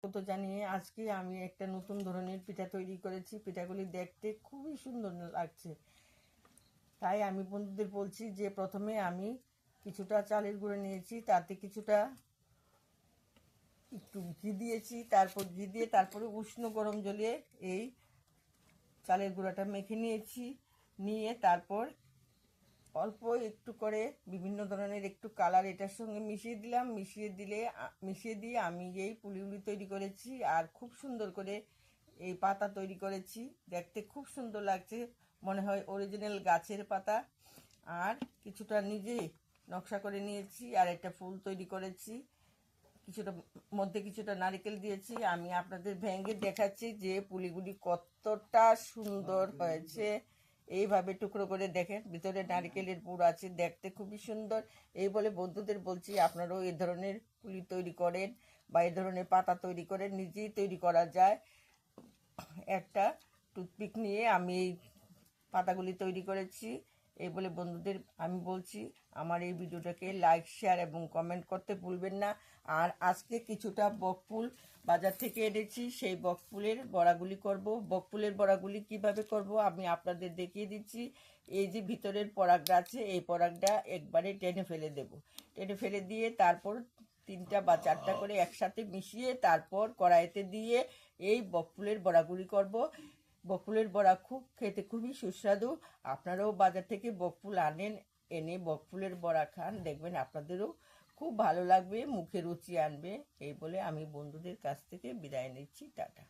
তো জানিয়ে আজকে আমি একটা নতুন ধরনের পিঠা তৈরি করেছি। পিঠাগুলি দেখতে খুবই সুন্দর লাগছে। তাই আমি বন্ধুদের বলছি যে প্রথমে আমি কিছুটা চালের গুঁড়ো নিয়েছি, তাতে কিছুটা একটু ঘি দিয়েছি, তারপর ঘি দিয়ে তারপরে উষ্ণ গরম জলে এই চালের গুঁড়োটা মেখে নিয়েছি। নিয়ে তারপর অল্প একটু করে বিভিন্ন ধরনের একটু কালার এটার সঙ্গে মিশিয়ে দিয়ে আমি এই পুলিগুলি তৈরি করেছি। আর খুব সুন্দর করে এই পাতা তৈরি করেছি, দেখতে খুব সুন্দর লাগছে, মনে হয় অরিজিনাল গাছের পাতা। আর কিছুটা নিজে নকশা করে নিয়েছি, আর একটা ফুল তৈরি করেছি, কিছুটা নারকেল দিয়েছি। আমি আপনাদের ভেঙে দেখাচ্ছি যে পুলিগুলি কতটা সুন্দর হয়েছে। এইভাবে টুকরো করে দেখেন, ভিতরে নারকেলের পুর আছে, দেখতে খুবই সুন্দর। এই বলে বন্ধুদের বলছি আপনারাও এই ধরনের পুলি তৈরি করেন বা এই ধরনের পাতা তৈরি করেন, নিজেই তৈরি করা যায়। একটা টুথপিক নিয়ে আমি এই পাতাগুলি তৈরি করেছি। এই বলে বন্ধুদের আমি বলছি আমার এই ভিডিওটাকে লাইক, শেয়ার এবং কমেন্ট করতে ভুলবেন না। আর আজকে কিছুটা বকফুল বাজার থেকে এনেছি, সেই বকফুলের বড়াগুলি করব। বকফুলের বড়াগুলি কিভাবে করব আমি আপনাদের দেখিয়ে দিচ্ছি। এই যে ভিতরের পরাগটা আছে, এই পরাগটা একবারে টেনে ফেলে দেব। টেনে ফেলে দিয়ে তারপর 3টা বা 4টা করে একসাথে মিশিয়ে তারপর কড়াইতে দিয়ে এই বকফুলের বড়াগুলি করব। বকফুলের বড়া খেতে খুবই সুস্বাদু। আপনারাও বাজার থেকে বকফুল এনে বকফুলের বড়া খান, দেখবেন আপনাদেরও খুব ভালো লাগবে, মুখে রুচি আনবে। এই বলে আমি বন্ধুদের কাছ থেকে বিদায় নিচ্ছি। টাটা।